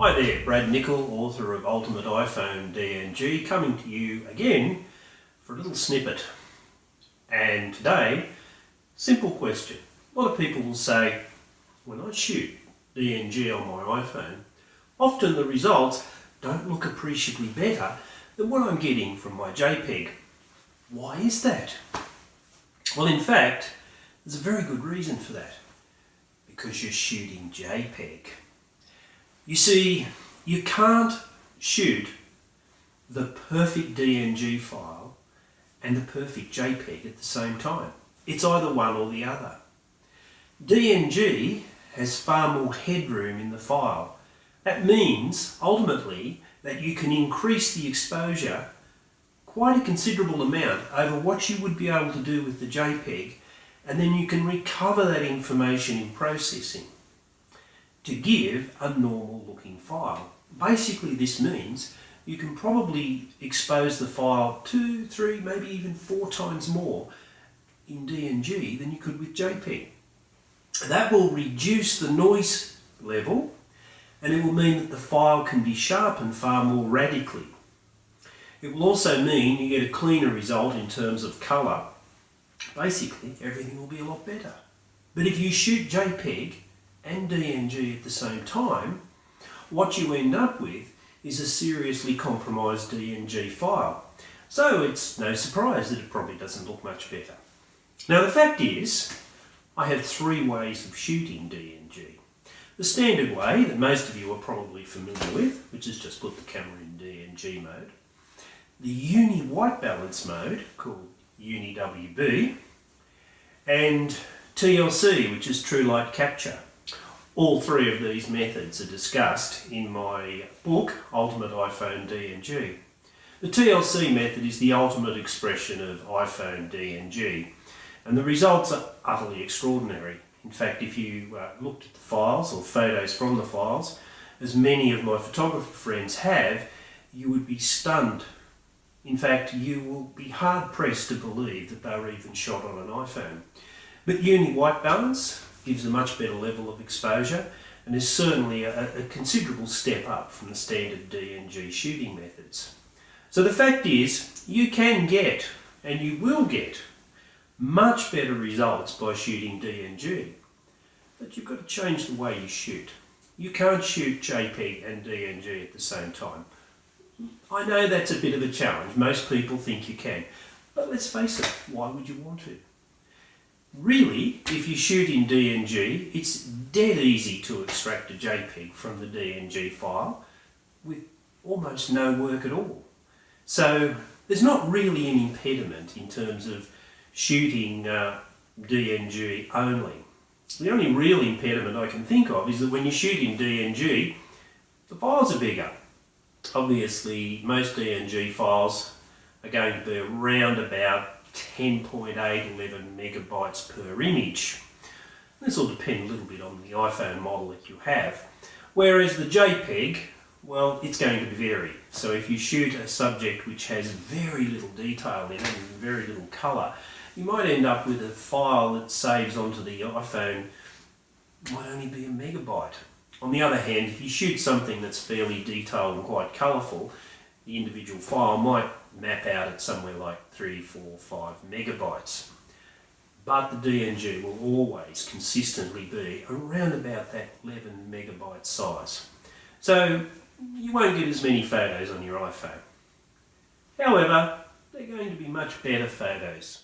Hi there, Brad Nicol, author of Ultimate iPhone DNG, coming to you again for a little snippet. And today, simple question. A lot of people will say, when I shoot DNG on my iPhone, often the results don't look appreciably better than what I'm getting from my JPEG. Why is that? Well, in fact, there's a very good reason for that. Because you're shooting JPEG. You see, you can't shoot the perfect DNG file and the perfect JPEG at the same time. It's either one or the other. DNG has far more headroom in the file. That means, ultimately, that you can increase the exposure quite a considerable amount over what you would be able to do with the JPEG, and then you can recover that information in processing to give a normal looking file. Basically this means you can probably expose the file 2, 3, maybe even 4 times more in DNG than you could with JPEG. That will reduce the noise level, and it will mean that the file can be sharpened far more radically. It will also mean you get a cleaner result in terms of colour. Basically everything will be a lot better. But if you shoot JPEG and DNG at the same time, what you end up with is a seriously compromised DNG file. So it's no surprise that it probably doesn't look much better. Now the fact is, I have 3 ways of shooting DNG. The standard way that most of you are probably familiar with, which is just put the camera in DNG mode. The uni white balance mode, called uni WB, and TLC, which is true light capture. All 3 of these methods are discussed in my book, Ultimate iPhone DNG. The TLC method is the ultimate expression of iPhone DNG, and the results are utterly extraordinary. In fact, if you looked at the files or photos from the files, as many of my photographer friends have, you would be stunned. In fact, you will be hard pressed to believe that they were even shot on an iPhone. But uni white balance gives a much better level of exposure and is certainly a considerable step up from the standard DNG shooting methods. So the fact is, you can get, and you will get, much better results by shooting DNG. But you've got to change the way you shoot. You can't shoot JPEG and DNG at the same time. I know that's a bit of a challenge. Most people think you can. But let's face it, why would you want to? Really, if you shoot in DNG, it's dead easy to extract a JPEG from the DNG file with almost no work at all. So there's not really an impediment in terms of shooting DNG only. The only real impediment I can think of is that when you shoot in DNG, the files are bigger. Obviously, most DNG files are going to be around about 10.811 megabytes per image. This will depend a little bit on the iPhone model that you have. Whereas the JPEG, well, it's going to vary. So if you shoot a subject which has very little detail in it and very little colour, you might end up with a file that saves onto the iPhone might only be a megabyte. On the other hand, if you shoot something that's fairly detailed and quite colourful, the individual file might map out at somewhere like 3, 4, 5 megabytes. But the DNG will always consistently be around about that 11 megabyte size. So you won't get as many photos on your iPhone. However, they're going to be much better photos.